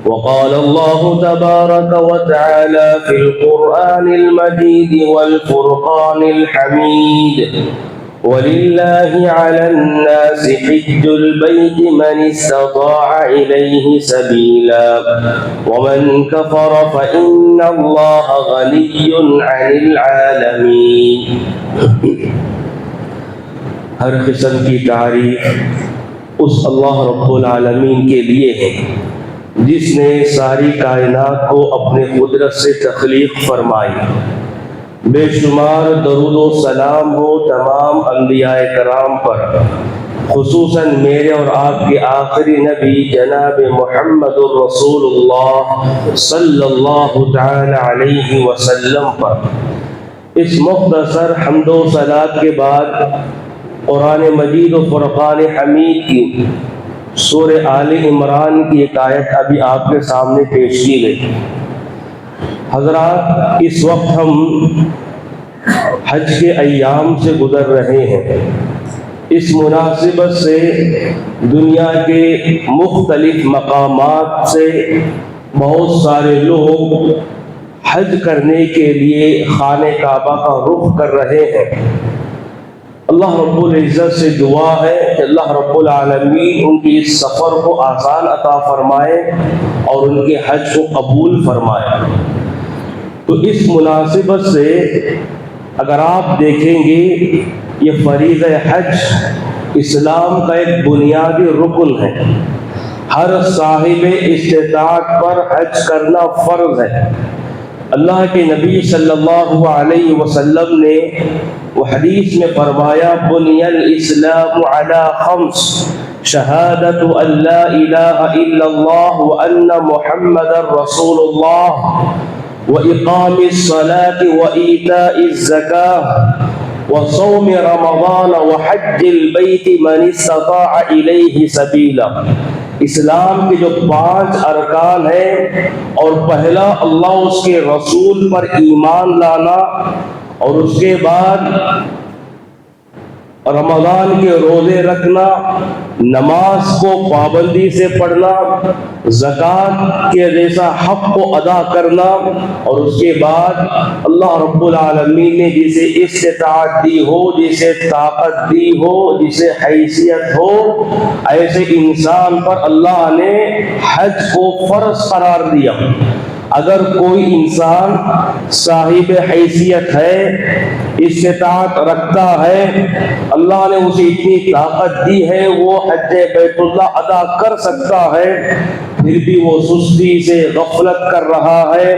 وقال الله تبارك وتعالى في القرآن المجيد والفرقان الحميد ولله على الناس حج البيت من استطاع إليه سبيلا ومن كفر فإن الله غني عن العالمين. ہر قسم کی تعریف اس اللہ رب العالمین کے لیے ہے جس نے ساری کائنات کو اپنے قدرت سے تخلیق فرمائی. بے شمار درود و سلام ہو تمام انبیاء کرام پر، خصوصاً میرے اور آپ کے آخری نبی جناب محمد الرسول اللہ صلی اللہ تعالی علیہ وسلم پر. اس مختصر حمد و صلات کے بعد قرآن مجید و فرقان حمید کی سورہ آل عمران کی ایک آیت ابھی آپ کے سامنے پیش کی گئی. حضرات، اس وقت ہم حج کے ایام سے گزر رہے ہیں. اس مناسبت سے دنیا کے مختلف مقامات سے بہت سارے لوگ حج کرنے کے لیے خانہ کعبہ کا رخ کر رہے ہیں. اللہ رب العزت سے دعا ہے کہ اللہ رب العالمین ان کی اس سفر کو آسان عطا فرمائے اور ان کے حج کو قبول فرمائے. تو اس مناسبت سے اگر آپ دیکھیں گے، یہ فریضہ حج اسلام کا ایک بنیادی رکن ہے. ہر صاحب استطاعت پر حج کرنا فرض ہے. اللہ کے نبی صلی اللہ علیہ وسلم نے وہ حدیث میں فرمایا، بنی الاسلام علی خمس شہادت ان لا الہ الا اللہ وان محمد رسول اللہ واقام الصلاة وایتاء الزکاة وصوم رمضان وحج البیت من استطاع الیہ سبیلا. اسلام کے جو 5 ارکان ہیں، اور پہلا اللہ اس کے رسول پر ایمان لانا، اور اس کے بعد رمضان کے روزے رکھنا، نماز کو پابندی سے پڑھنا، زکوٰۃ کے جیسا حق کو ادا کرنا، اور اس کے بعد اللہ رب العالمین نے جسے استطاعت دی ہو، جسے طاقت دی ہو، جسے حیثیت ہو، ایسے انسان پر اللہ نے حج کو فرض قرار دیا. اگر کوئی انسان صاحب حیثیت ہے، استطاعت رکھتا ہے، اللہ نے اسے اتنی طاقت دی ہے، وہ حج بیت اللہ ادا کر سکتا ہے، پھر بھی وہ سستی سے غفلت کر رہا ہے،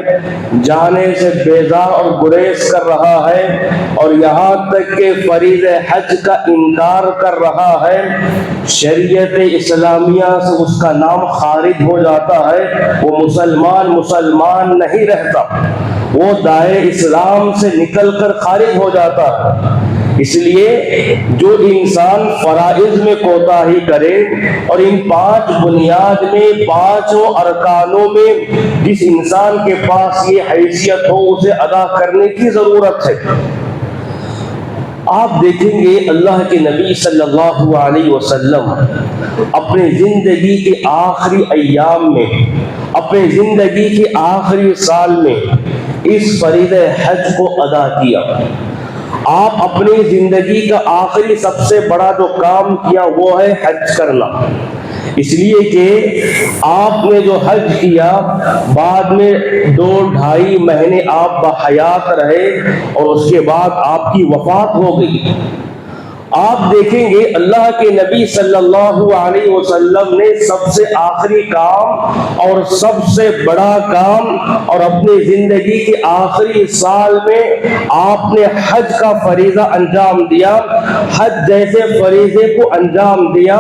جانے سے بیزار اور گریز کر رہا ہے، اور یہاں تک کہ فریضہ حج کا انکار کر رہا ہے، شریعت اسلامیہ سے اس کا نام خارج ہو جاتا ہے. وہ مسلمان نہیں رہتا، وہ دائرہ اسلام سے نکل کر خارج ہو جاتا ہے. اس لیے جو انسان فرائض میں کوتاہی کرے اور ان 5 بنیاد میں 5 ارکانوں میں جس انسان کے پاس یہ حیثیت ہو، اسے ادا کرنے کی ضرورت ہے. آپ دیکھیں گے اللہ کے نبی صلی اللہ علیہ وسلم اپنے زندگی کے آخری ایام میں، اپنے زندگی کے آخری سال میں اس فریضہ حج کو ادا کیا. آپ اپنی زندگی کا آخری سب سے بڑا جو کام کیا وہ ہے حج کرنا. اس لیے کہ آپ نے جو حج کیا، بعد میں 2-2.5 مہینے آپ بحیات رہے اور اس کے بعد آپ کی وفات ہو گئی. آپ دیکھیں گے اللہ کے نبی صلی اللہ علیہ وسلم نے سب سے آخری کام اور سب سے بڑا کام، اور اپنی زندگی کے آخری سال میں آپ نے حج کا فریضہ انجام دیا، حج جیسے فریضے کو انجام دیا،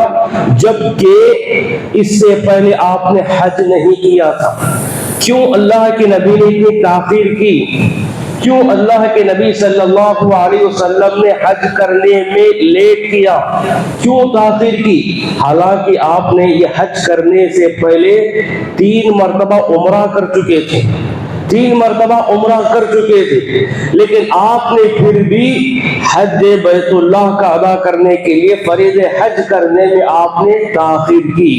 جبکہ اس سے پہلے آپ نے حج نہیں کیا تھا. کیوں اللہ کے نبی نے اتنی تاخیر کی؟ کیوں اللہ کے نبی صلی اللہ علیہ وسلم نے حج کرنے میں لیٹ کیا؟ کیوں تاخیر کی؟ حالانکہ آپ نے یہ حج کرنے سے پہلے 3 مرتبہ عمرہ کر چکے تھے. 3 مرتبہ عمرہ کر چکے تھے، لیکن آپ نے پھر بھی حج بیت اللہ کا ادا کرنے کے لیے فرض حج کرنے میں آپ نے تاخیر کی۔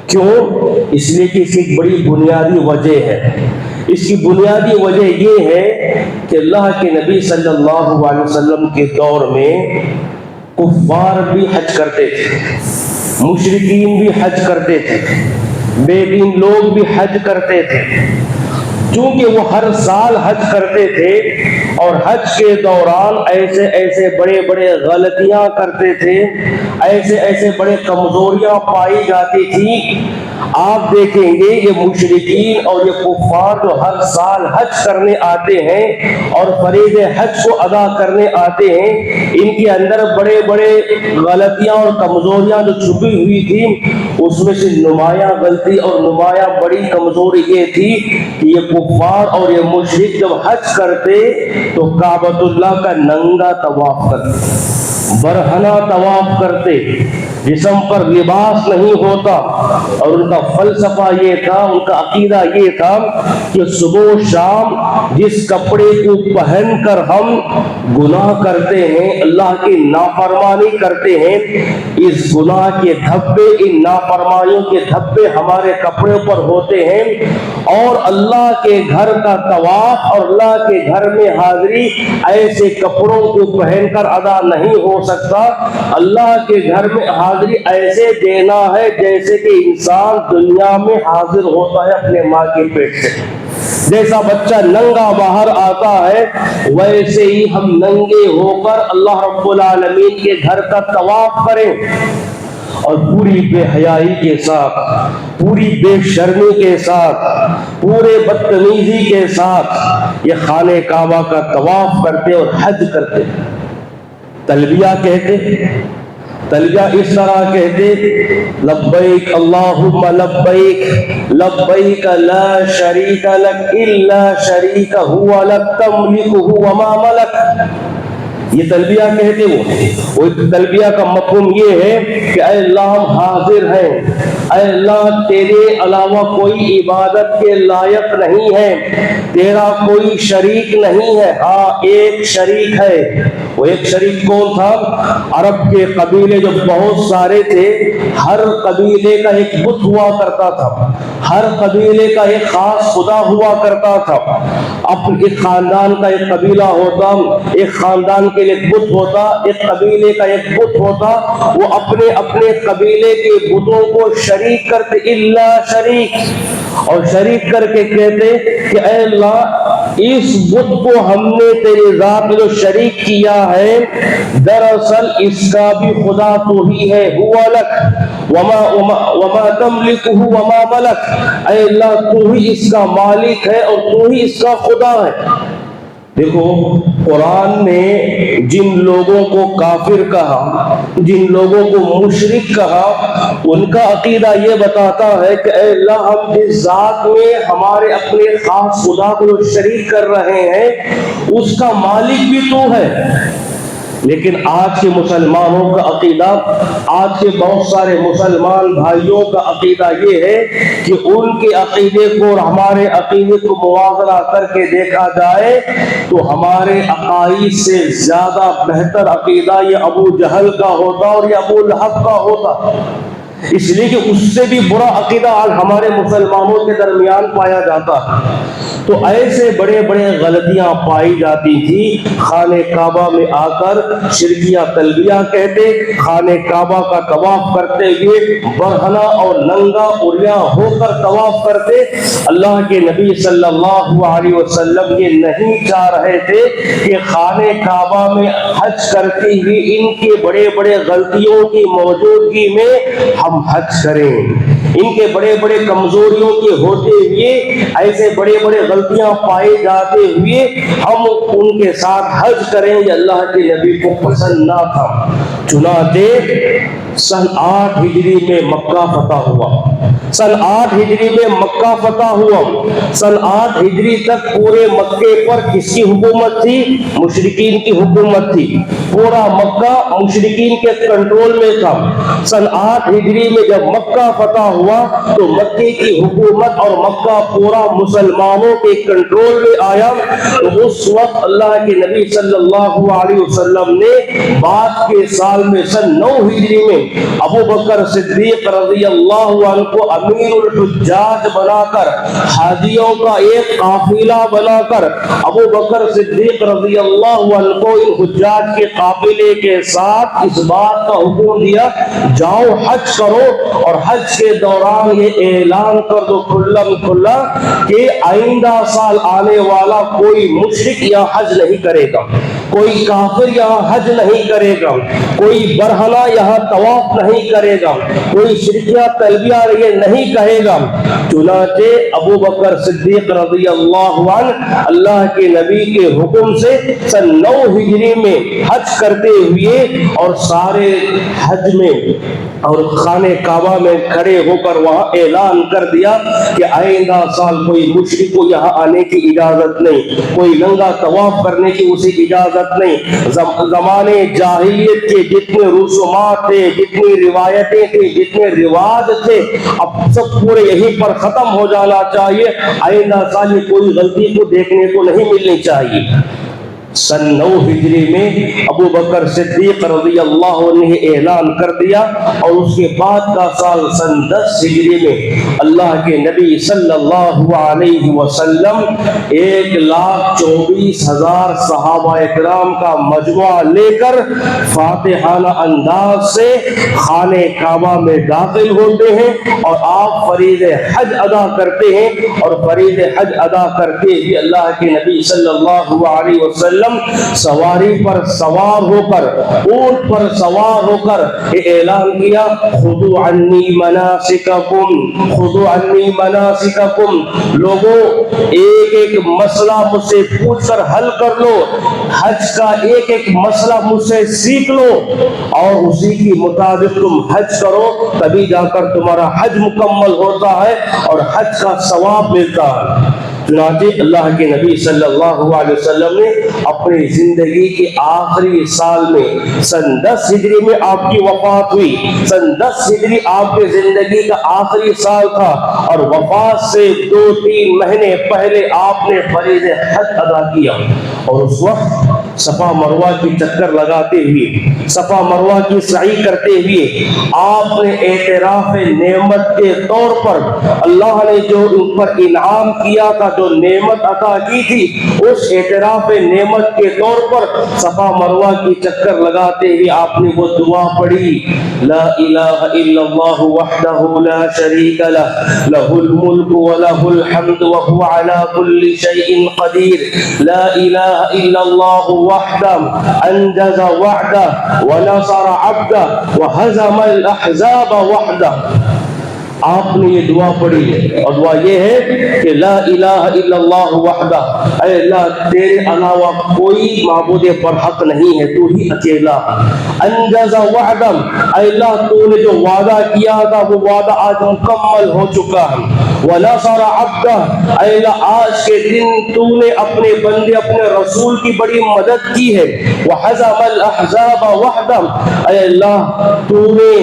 کیوں؟ اس لیے کہ اس کی ایک بڑی بنیادی وجہ ہے۔ اس کی بنیادی وجہ یہ ہے کہ اللہ کے نبی صلی اللہ علیہ وسلم کے دور میں کفار بھی حج کرتے تھے، مشرکین بھی حج کرتے تھے، بے دین لوگ بھی حج کرتے تھے۔ چونکہ وہ ہر سال حج کرتے تھے اور حج کے دوران ایسے ایسے بڑے بڑے غلطیاں کرتے تھے، ایسے ایسے بڑے کمزوریاں پائی جاتی تھی۔ آپ دیکھیں گے یہ مشرکین اور یہ کفار جو ہر سال حج کرنے آتے ہیں اور فرض حج کو ادا کرنے آتے ہیں، ان کے اندر بڑے بڑے غلطیاں اور کمزوریاں جو چھپی ہوئی تھی، اس میں سے نمایاں غلطی اور نمایاں بڑی کمزوری یہ تھی کہ یہ کفار اور یہ مشرک جب حج کرتے تو کعبۃ اللہ کا ننگا طواف کرتے، برہنہ طواف کرتے، جسم پر لباس نہیں ہوتا، اور ان کا فلسفہ یہ تھا، ان کا عقیدہ یہ تھا کہ صبح و شام جس کپڑے کو پہن کر ہم گناہ کرتے ہیں، اللہ کی نافرمانی کرتے ہیں، اس گناہ کے دھبے، ان نافرمانیوں کے دھبے ہمارے کپڑے پر ہوتے ہیں، اور اللہ کے گھر کا طواف اور اللہ کے گھر میں حاضری ایسے کپڑوں کو پہن کر ادا نہیں ہو سکتا۔ اللہ کے گھر میں حاضری ایسے دینا ہے جیسے کہ انسان دنیا میں حاضر ہوتا ہے اپنے ماں کے پیٹ سے۔ جیسا بچہ ننگا باہر آتا ہے، ویسے ہی ہم ننگے ہو کر اللہ رب العالمین کے گھر کا طواف کریں، اور پوری بے حیائی کے ساتھ، پوری بے شرمی کے ساتھ، پورے بدتمیزی کے ساتھ یہ خانہ کعبہ کا طواف کرتے اور حج کرتے۔ تلبیہ کہتے، تلبیہ اس طرح کہتے، لبیک اللہم لبیک لبیک لا شریک لک الا شریک ہوا لک تملکہ وما ملک۔ یہ تلبیہ کہتے وہ تلبیہ کا مفہوم یہ ہے کہ اے اللہ ہم حاضر ہیں، اے اللہ تیرے علاوہ کوئی عبادت کے لائق نہیں ہے، تیرا کوئی شریک نہیں ہے، ہاں ایک شریک ہے۔ وہ ایک شریک کون تھا؟ عرب کے قبیلے جو بہت سارے تھے، ہر قبیلے کا ایک بت ہوا کرتا تھا، ہر قبیلے کا ایک خاص خدا ہوا کرتا تھا۔ اپنے ایک خاندان کا ایک قبیلہ ہوتا، ایک خاندان کے ایک بت ہوتا، ایک قبیلے کا ایک بت ہوتا، وہ اپنے اپنے قبیلے کے بتوں کو شریک کرتے، الا شریک، اور شریک کر کے کہتے کہ اے اللہ اس بت کو ہم نے تیری ذات میں جو شریک کیا ہے، دراصل اس کا بھی خدا تو ہی ہے، ہوا لک وما تملکہ وما ملک، اے اللہ تو ہی اس کا مالک ہے اور تو ہی اس کا خدا ہے۔ دیکھو قرآن نے جن لوگوں کو کافر کہا، جن لوگوں کو مشرک کہا، ان کا عقیدہ یہ بتاتا ہے کہ اے اللہ ہم جس ذات میں ہمارے اپنے خاص خدا کو شریک کر رہے ہیں اس کا مالک بھی تو ہے۔ لیکن آج کے مسلمانوں کا عقیدہ، آج کے بہت سارے مسلمان بھائیوں کا عقیدہ یہ ہے کہ ان کے عقیدے کو اور ہمارے عقیدے کو موازنہ کر کے دیکھا جائے تو ہمارے عقائد سے زیادہ بہتر عقیدہ یہ ابو جہل کا ہوتا اور یہ ابو لہب کا ہوتا، اس لیے کہ اس سے بھی برا عقیدہ آج ہمارے مسلمانوں کے درمیان پایا جاتا ہے۔ تو ایسے بڑے بڑے غلطیاں پائی جاتی تھی۔ خانہ کعبہ میں آ کر شرکیہ تلبیہ کہتے، خانہ کعبہ کا طواف کرتے ہوئے برہنہ اور ننگا عریاں ہو کر طواف کرتے۔ اللہ کے نبی صلی اللہ علیہ وسلم یہ نہیں چاہ رہے تھے کہ خانہ کعبہ میں حج کرتے ہوئے ان کے بڑے بڑے غلطیوں کی موجودگی میں ہم حج کریں، ان کے بڑے بڑے کمزوریوں کے ہوتے ہوئے، ایسے بڑے بڑے غلطیاں پائے جاتے ہوئے ہم ان کے ساتھ حج کریں، یہ اللہ کے نبی کو پسند نہ تھا۔ چنانچہ سن 8 ہجری میں مکہ فتح ہوا۔ سن 8 ہجری میں مکہ فتح ہوا. سن 8 ہجری تک پورے مکے پر کس کی حکومت تھی؟ مشرکین کی حکومت تھی. پورا مکہ مشرکین کے کنٹرول میں تھا. سن 8 ہجری میں جب مکہ فتح ہوا تو مکے کی حکومت اور مکہ پورا مسلمانوں کے کنٹرول میں آیا. تو اس وقت اللہ کے نبی صلی اللہ علیہ وسلم نے بعد کے سال میں سن 9 ہجری میں ابو بکر صدیق رضی اللہ عنہ کو امیر الحجاج بنا کر، حاجیوں کا ایک قافلہ بنا کر ابو بکر صدیق رضی اللہ عنہ کو ان حجاج کے قافلے کے ساتھ اس بات کا حکم دیا، جاؤ حج کرو، اور حج کے دوران یہ اعلان کر دو کھلم کھلا کہ آئندہ سال آنے والا کوئی مشرک یہاں حج نہیں کرے گا، کوئی کافر یہاں حج نہیں کرے گا، کوئی برہنہ یہاں طواف نہیں کرے گا، کوئی شرکیہ تلبیہ یہ نہیں کہے گا. چنانچہ ابو بکر صدیق رضی اللہ عنہ اللہ کے نبی کے حکم سے سن 9 ہجری میں حج کرتے ہوئے اور سارے حج میں اور خانہ کعبہ میں کھڑے ہو کر وہاں اعلان کر دیا کہ آئندہ سال کوئی مشرک کو یہاں آنے کی اجازت نہیں، کوئی ننگا طواف کرنے کی اسے اجازت نہیں. زمانے جاہلیت کے جتنے رسومات تھے، جتنی روایتیں تھیں، جتنے رواج تھے، اب سب پورے یہیں پر ختم ہو جانا چاہیے. آئندہ سال کوئی غلطی کو دیکھنے کو نہیں ملنی چاہیے. سن 9 ہجری میں ابو بکر صدیق رضی اللہ عنہ نے اعلان کر دیا، اور اس کے بعد کا سال سن 10 ہجری میں اللہ کے نبی صلی اللہ علیہ وسلم 1,24,000 صحابہ اکرام کا مجموعہ لے کر فاتحانہ انداز سے خانہ کعبہ میں داخل ہوتے ہیں اور آپ فرید حج ادا کرتے ہیں. اور فرید حج ادا کرتے ہوئے اللہ کے نبی صلی اللہ علیہ وسلم سواری پر سوار ہو کر، اونٹ پر سوار ہو کر یہ اعلان کیا، خذوا عنی مناسککم، خذوا عنی مناسککم. لوگوں ایک ایک مسئلہ مجھ سے پوچھ کر حل کر لو، حج کا ایک ایک مسئلہ مجھ سے سیکھ لو اور اسی کی مطابق تم حج کرو، تبھی جا کر تمہارا حج مکمل ہوتا ہے اور حج کا ثواب ملتا ہے. چنانچہ اللہ کے نبی صلی اللہ علیہ وسلم نے اپنی زندگی کے آخری سال میں سن 10 ہجری میں آپ کی وفات ہوئی. سن 10 ہجری آپ کے زندگی کا آخری سال تھا، اور وفات سے 2-3 مہینے پہلے آپ نے فرض حج ادا کیا. اور اس وقت صفا مروہ کی چکر لگاتے ہوئے، صفا مروہ کی سعی کرتے ہوئے آپ نے اعتراف نعمت کے طور پر اللہ نے جو ان پر انعام کیا تھا، جو نعمت عطا کی تھی، اس اعتراف نعمت کے طور پر صفا مروہ کی چکر لگاتے ہوئے آپ نے وہ دعا پڑھی، لا الہ الا اللہ وحدہ لا شریک لہ، لہ الملک ولہ الحمد وہو علی کل شیء قدیر، لا الہ الا اللہ وحدہ انجز وعدہ ونصر عبدہ وہزم الاحزاب وحدہ. آپ نے یہ دعا پڑھی ہے، اور دعا یہ ہے کہ لا الہ الا اللہ وحدہ، اے اللہ تیرے علاوہ کوئی معبود پر حق نہیں ہے، تو ہی اکیلا. انجز وعدہ، اے اللہ تو نے جو وعدہ کیا تھا وہ وعدہ آج مکمل ہو چکا ہے. ونصر عبدہ، اے اللہ آج کے دن تو نے اپنے بندے اپنے رسول کی بڑی مدد کی ہے. وحزم الاحزاب وحدہ، اے اللہ تو نے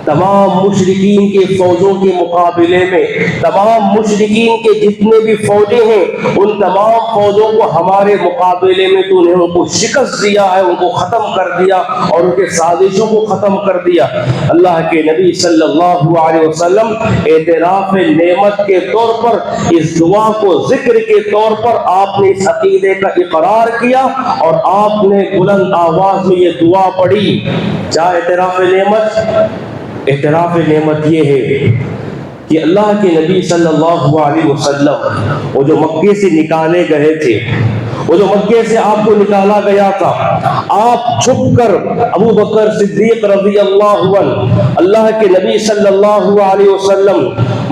تمام مشرکین کے فوجوں کے مقابلے میں، تمام مشرکین کے جتنے بھی فوجیں ہیں ان تمام فوجوں کو ہمارے مقابلے میں تو نے ان کو شکست دیا ہے، ان کو ختم کر دیا اور ان کے سازشوں کو ختم کر دیا. اللہ کے نبی صلی اللہ علیہ وسلم اعتراف نعمت کے طور پر اس دعا کو ذکر کے طور پر آپ نے اس عقیدے کا اقرار کیا اور آپ نے بلند آواز میں یہ دعا پڑھی. کیا اعتراف نعمت؟ اعتراف نعمت یہ ہے کہ اللہ کے نبی صلی اللہ علیہ وسلم وہ جو مکے سے نکالے گئے تھے، وہ جو مکے سے آپ کو نکالا گیا تھا، آپ چھپ کر ابو بکر صدیق رضی اللہ عنہ اللہ کے نبی صلی اللہ علیہ وسلم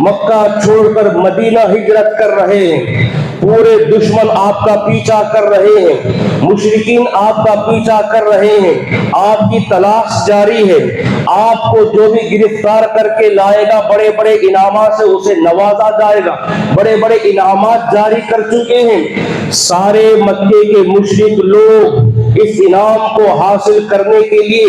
مکہ چھوڑ کر مدینہ ہجرت کر رہے ہیں. پورے دشمن آپ کا پیچھا کر رہے ہیں، مشرکین آپ کا پیچھا کر رہے ہیں، آپ کی تلاش جاری ہے، آپ کو جو بھی گرفتار کر کے لائے گا بڑے بڑے انعامات سے اسے نوازا جائے گا، بڑے بڑے انعامات جاری کر چکے ہیں۔ سارے مکے کے مشرک لوگ اس انعام کو حاصل کرنے کے لیے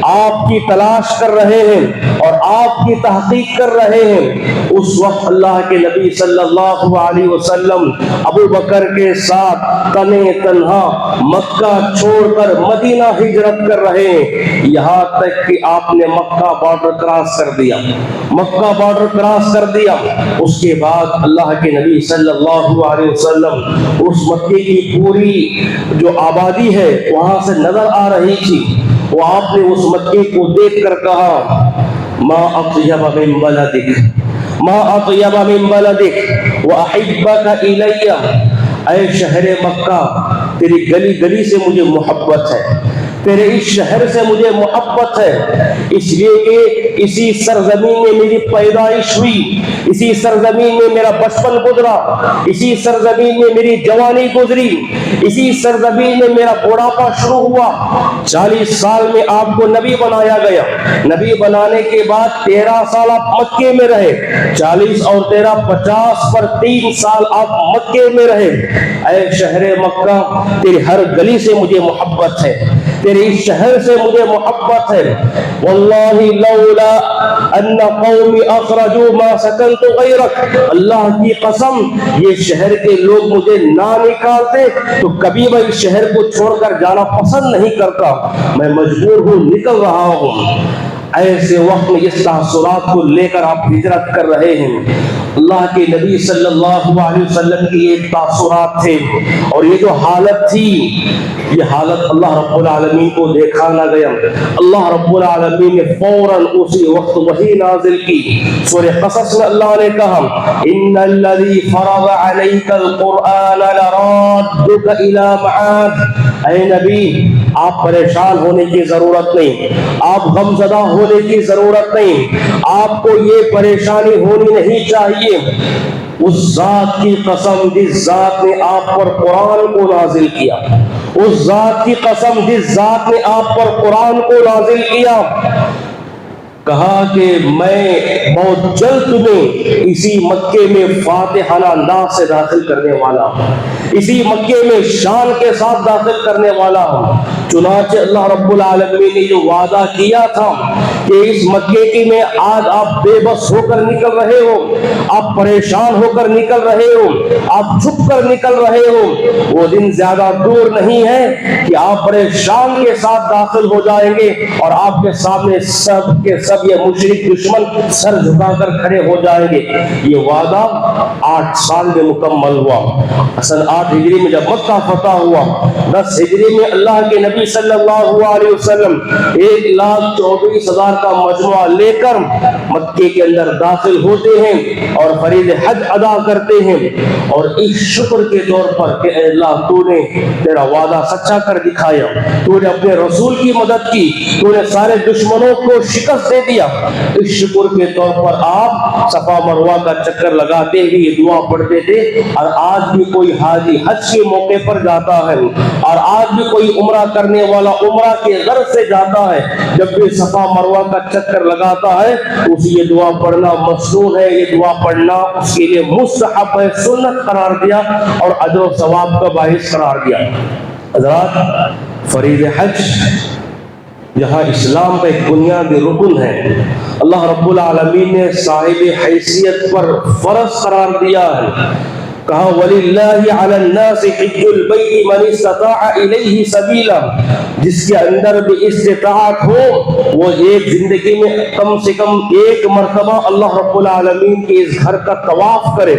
آپ کی تلاش کر رہے ہیں اور آپ کی تحقیق کر رہے ہیں۔ اس وقت اللہ کے نبی صلی اللہ علیہ وسلم ابو بکر کے ساتھ تنے تنہا مکہ چھوڑ کر مدینہ ہجرت کر رہے ہیں، یہاں تک کہ آپ نے مکہ بارڈر کراس کر دیا، مکہ بارڈر کراس کر دیا۔ اس کے بعد اللہ کے نبی صلی اللہ علیہ وسلم اس مکے کی پوری جو آبادی ہے وہاں سے نظر آ رہی تھی، وہ آپ نے اس مکے کو دیکھ کر کہا ما اطیب من بلدک، ما اطیب من بلدک واحبک الی، اے شہر مکہ تیری گلی گلی سے مجھے محبت ہے، تیرے اس شہر سے مجھے محبت ہے، اس لیے کہ اسی سرزمین میں میری پیدائش ہوئی، اسی سرزمین میں میرا بچپن گزرا، اسی سرزمین میں میری جوانی گزری، اسی سرزمین میں میرا بڑھاپا شروع ہوا۔ 40 سال میں آپ کو نبی بنایا گیا، نبی بنانے کے بعد 13 سال آپ مکے میں رہے، 40 اور 13 50 پر 3 سال آپ مکے میں رہے۔ اے شہر مکہ تیری ہر گلی سے مجھے محبت ہے، تیرے اس شہر سے مجھے محبت ہے۔ واللہ لولا ان قومی اخرجوا ما سکنت غیرک، اللہ کی قسم یہ شہر کے لوگ مجھے نہ نکالتے تو کبھی میں اس شہر کو چھوڑ کر جانا پسند نہیں کرتا، میں مجبور ہوں، نکل رہا ہوں۔ ایسے وقت میں اس تاثرات کو لے کر آپ ہجرت کر رہے ہیں۔ اللہ کے نبی صلی اللہ علیہ وسلم کی یہ تاثرات تھے اور یہ جو حالت تھی، یہ حالت اللہ رب العالمین کو دیکھا نہ گیا۔ اللہ رب العالمین نے فوراً اسی وقت وحی نازل کی۔ سورہ قصص میں اللہ نے کہا ان الذی فرض علیک القرآن لرادک الی معاد، اے نبی آپ پریشان ہونے کی ضرورت نہیں، آپ غم زدہ ہونے کی ضرورت نہیں، آپ کو یہ پریشانی ہونی نہیں چاہیے۔ اس ذات کی قسم جس ذات نے آپ پر قرآن کو نازل کیا، اس ذات کی قسم جس ذات نے آپ پر قرآن کو نازل کیا، کہا کہ میں بہت جلد تمہیں اسی مکے میں فاتحانہ انداز سے داخل کرنے والا ہوں، اسی مکے میں شان کے ساتھ داخل کرنے والا ہوں۔ چنانچہ اللہ رب العالمین نے جو وعدہ کیا تھا کہ اس مکے کی میں آج آپ بے بس ہو کر نکل رہے ہو، آپ پریشان ہو کر نکل رہے ہو، آپ چھپ کر نکل رہے ہو، وہ دن زیادہ دور نہیں ہے کہ آپ بڑے شان کے ساتھ داخل ہو جائیں گے اور آپ کے سامنے سب کے سب یہ مشرک دشمن سر جھکا کر کھڑے ہو جائیں گے۔ یہ وعدہ 8 سال میں مکمل ہوا۔ سن 8 ہجری میں جب مکہ فتح ہوا، 10 ہجری میں اللہ کے نبی صلی اللہ علیہ وسلم 1,24,000 کا مجموعہ لے کر مکے کے اندر داخل ہوتے ہیں اور فرض حج ادا کرتے ہیں، اور اس شکر کے طور پر کہ اے اللہ تو نے تیرا وعدہ سچا کر دکھایا، تو نے اپنے رسول کی مدد کی، تو نے سارے دشمنوں کو شکست دے دیا، اس شکر کے طور پر آپ صفا مروہ کا چکر لگاتے ہوئے یہ دعا پڑھتے تھے۔ اور آج بھی کوئی حاجی حج کے موقع پر جاتا ہے اور آج بھی کوئی عمرہ کرنے والا عمرہ کے غرض سے جاتا ہے، جب بھی صفا مروہ کا چکر لگاتا ہے اسے یہ دعا پڑھنا مشروع ہے، یہ دعا پڑھنا اس کے لیے مستحب ہے، سنت قرار دیا اور اجر و ثواب کا باعث قرار دیا۔ حضرات، فرض حج جہاں اسلام کا ایک بنیادی رکن ہے، اللہ رب العالمین نے صاحب حیثیت پر فرض قرار دیا ہے۔ کہا وَلِلَّهِ عَلَى النَّاسِ حِجُّ الْبَيْتِ مَنِ اسْتَطَاعَ إِلَيْهِ سَبِيلًا، جس کے اندر بھی استطاعت ہو وہ ایک زندگی میں کم سے کم ایک مرتبہ اللہ رب العالمین کے اس گھر کا طواف کرے،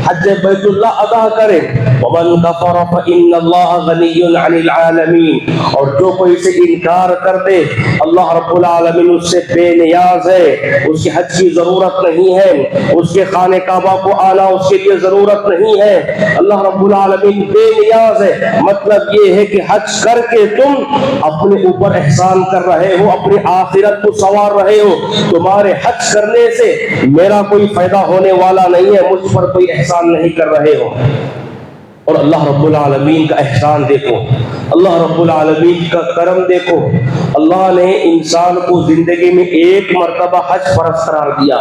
حج بیت اللہ ادا کرے۔ وَمَنْ كَفَرَ فَإِنَّ اللَّهَ غَنِيٌّ عَنِ الْعَالَمِينَ، اور جو کوئی اسے انکار کر دے اللہ رب العالمین اس سے بے نیاز ہے، اس کی حج کی ضرورت نہیں ہے، اس کے خانہ کعبہ کو آنا اس کے لیے ضرورت نہیں ہے، اللہ رب العالمین بے نیاز ہے۔ مطلب یہ ہے کہ حج کر کے تم اپنے اوپر احسان کر رہے ہو، اپنی آخرت کو سنوار رہے ہو، تمہارے حج کرنے سے میرا کوئی فائدہ ہونے والا نہیں ہے، مجھ پر کوئی احسان نہیں کر رہے ہو۔ اور اللہ رب العالمین کا احسان دیکھو، اللہ رب العالمین کا کرم دیکھو۔ اللہ نے انسان کو زندگی میں ایک مرتبہ حج فرض قرار دیا،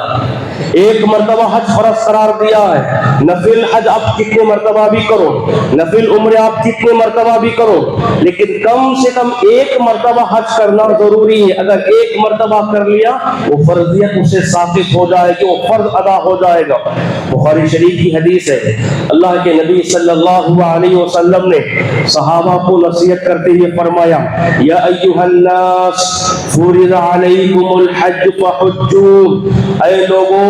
ایک مرتبہ حج فرض قرار دیا ہے۔ نفل حج آپ کتنے مرتبہ بھی کرو، نفل عمرے آپ کتنے مرتبہ بھی کرو، لیکن کم سے کم ایک مرتبہ حج کرنا ضروری ہے۔ اگر ایک مرتبہ کر لیا وہ فرضیت اسے ثابت ہو جائے گی، وہ فرض ادا ہو جائے گا۔ بخاری شریف کی حدیث ہے، اللہ کے نبی صلی اللہ علیہ وسلم نے صحابہ کو نصیحت کرتے ہوئے فرمایا، یا ایھا الناس فرض علیکم الحج فحجوا، اے لوگوں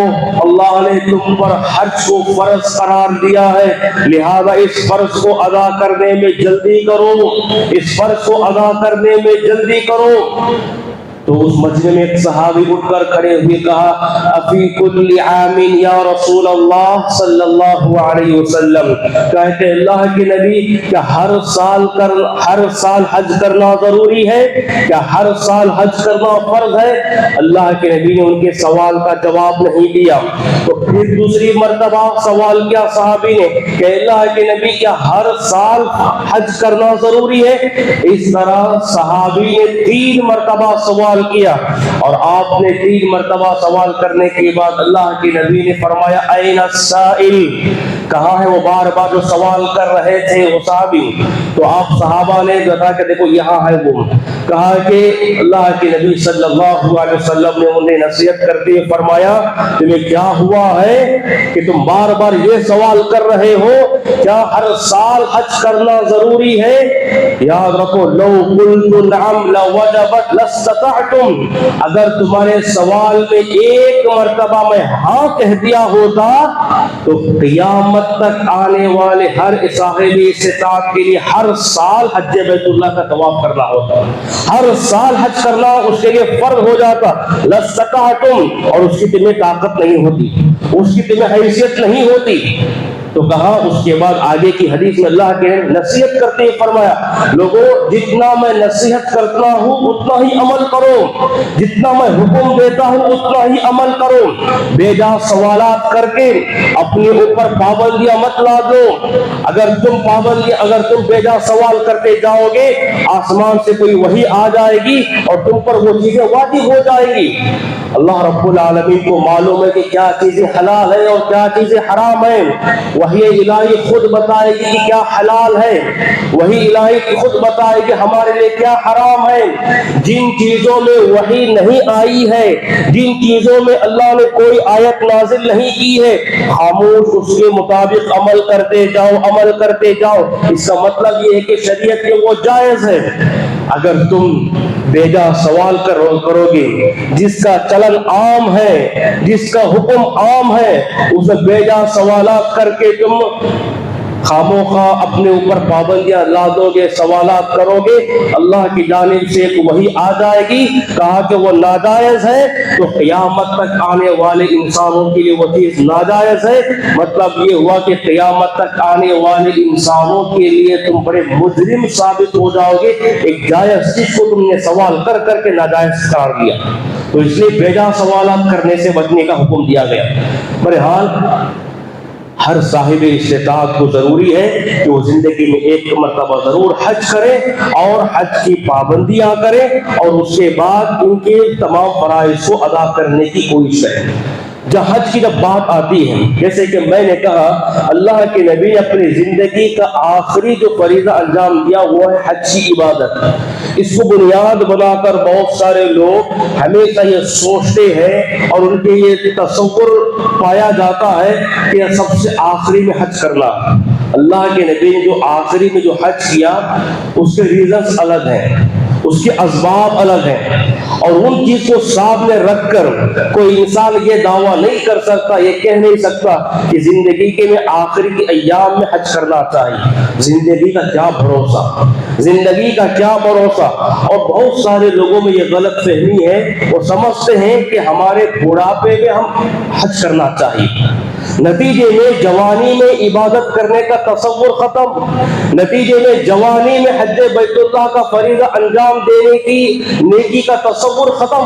اللہ نے تم پر حج کو فرض قرار دیا ہے، لہذا اس فرض کو ادا کرنے میں جلدی کرو، اس فرض کو ادا کرنے میں جلدی کرو۔ تو اس مجمع میں ایک صحابی اٹھ کر کھڑے ہوئے کہا، افی کل عام یا رسول اللہ صلی اللہ علیہ وسلم، کہتے اللہ کے نبی کیا ہر سال حج کرنا ضروری ہے، کیا ہر سال حج کرنا فرض ہے؟ اللہ کے نبی نے ان کے سوال کا جواب نہیں دیا۔ تو پھر دوسری مرتبہ سوال کیا صحابی نے کہ اللہ کے نبی کیا ہر سال حج کرنا ضروری ہے؟ اس طرح صحابی نے 3 مرتبہ سوال کیا، اور آپ نے 3 مرتبہ سوال کرنے کے بعد اللہ کے نبی نے فرمایا، این السائل، کہاں ہے وہ بار بار جو سوال کر رہے تھے وہ صحابی؟ تو آپ صحابہ نے بتا کہ دیکھو یہاں ہے وہ، کہا کہ اللہ کے نبی صلی اللہ علیہ وسلم نے انہیں نصیحت کرتے ہوئے فرمایا، تمہیں کیا ہوا ہے کہ تم بار بار یہ سوال کر رہے ہو، کیا ہر سال حج کرنا ضروری ہے؟ یاد رکھو، لو قلت نعم لوجبت لاستطعتم، اگر تمہارے سوال میں ایک مرتبہ میں ہاں کہہ دیا ہوتا تو قیامت تک آنے والے ہر صاحب استطاعت کے لیے ہر سال حج بیت اللہ کا طواف کرنا ہوتا، ہر سال حج کرنا اس کے لیے فرض ہو جاتا، لاستطعتم، اور اس کی تمہیں طاقت نہیں ہوتی، اس کی تمہیں حیثیت نہیں ہوتی۔ تو کہا اس کے بعد آگے کی حدیث میں اللہ کے نصیحت کرتے ہوئے فرمایا، لوگوں جتنا میں نصیحت کرتا ہوں اتنا ہی عمل کرو، جتنا میں حکم دیتا ہوں اتنا ہی عمل کرو، بے جا سوالات کر کے اپنے اوپر پابندیاں مت لا دو۔ اگر تم بے جا سوال کرتے جاؤ گے، آسمان سے کوئی وحی آ جائے گی اور تم پر وہ چیزیں واجب ہو جائیں گی۔ اللہ رب العالمین کو معلوم ہے کہ کیا چیزیں حلال ہیں اور کیا چیزیں حرام ہیں، وحی الہی خود بتائے گی کہ کیا حلال ہے، وحی الہی خود بتائے گی ہمارے لیے کیا حرام ہے۔ جن چیزوں میں وحی نہیں آئی ہے، جن چیزوں میں اللہ نے کوئی آیت نازل نہیں کی ہے، خاموش اس کے مطابق عمل کرتے جاؤ، عمل کرتے جاؤ۔ اس کا مطلب یہ ہے کہ شریعت میں وہ جائز ہے۔ اگر تم بیجا سوال کرو گے، جس کا چلن عام ہے، جس کا حکم عام ہے، اسے بیجا سوالات کر کے تم خاموخواہ اپنے اوپر پابندیاں لا دو گے، سوالات کرو گے، اللہ کی جانب سے ایک وحی آ جائے گی، کہا کہ وہ ناجائز ہے، تو قیامت تک آنے والے انسانوں کے لیے وہ چیز ناجائز ہے۔ مطلب یہ ہوا کہ قیامت تک آنے والے انسانوں کے لیے تم بڑے مجرم ثابت ہو جاؤ گے، ایک جائز چیز کو تم نے سوال کر کر کے ناجائز قرار دیا۔ تو اس لیے بیجا سوالات کرنے سے بچنے کا حکم دیا گیا۔ بہرحال ہر صاحب استطاعت کو ضروری ہے کہ وہ زندگی میں ایک مرتبہ ضرور حج کرے اور حج کی پابندیاں کرے، اور اس کے بعد ان کے تمام فرائض کو ادا کرنے کی کوشش کرے۔ جب حج کی جب بات آتی ہے، جیسے کہ میں نے کہا اللہ کے نبی نے اپنی زندگی کا آخری جو فریضہ انجام دیا وہ ہے حج کی عبادت۔ اس کو بنیاد بنا کر بہت سارے لوگ ہمیشہ یہ سوچتے ہیں اور ان کے یہ تصور پایا جاتا ہے کہ سب سے آخری میں حج کرنا۔ اللہ کے نبی نے جو آخری میں جو حج کیا اس کے ریزنز الگ ہیں، اس کے اسباب الگ ہیں، اور ان چیز کو سامنے رکھ کر کوئی انسان یہ دعویٰ نہیں کر سکتا، یہ کہہ نہیں سکتا کہ زندگی کے میں آخری کے ایام میں حج کرنا چاہیے۔ زندگی کا کیا بھروسہ، زندگی کا کیا بھروسہ۔ اور بہت سارے لوگوں میں یہ غلط فہمی ہے، وہ سمجھتے ہیں کہ ہمارے بڑھاپے میں ہم حج کرنا چاہیے، نتیجے میں جوانی میں عبادت کرنے کا تصور ختم، نتیجے میں جوانی میں حج بیت اللہ کا فریضہ انجام دینے کی نیکی کا تصور ختم۔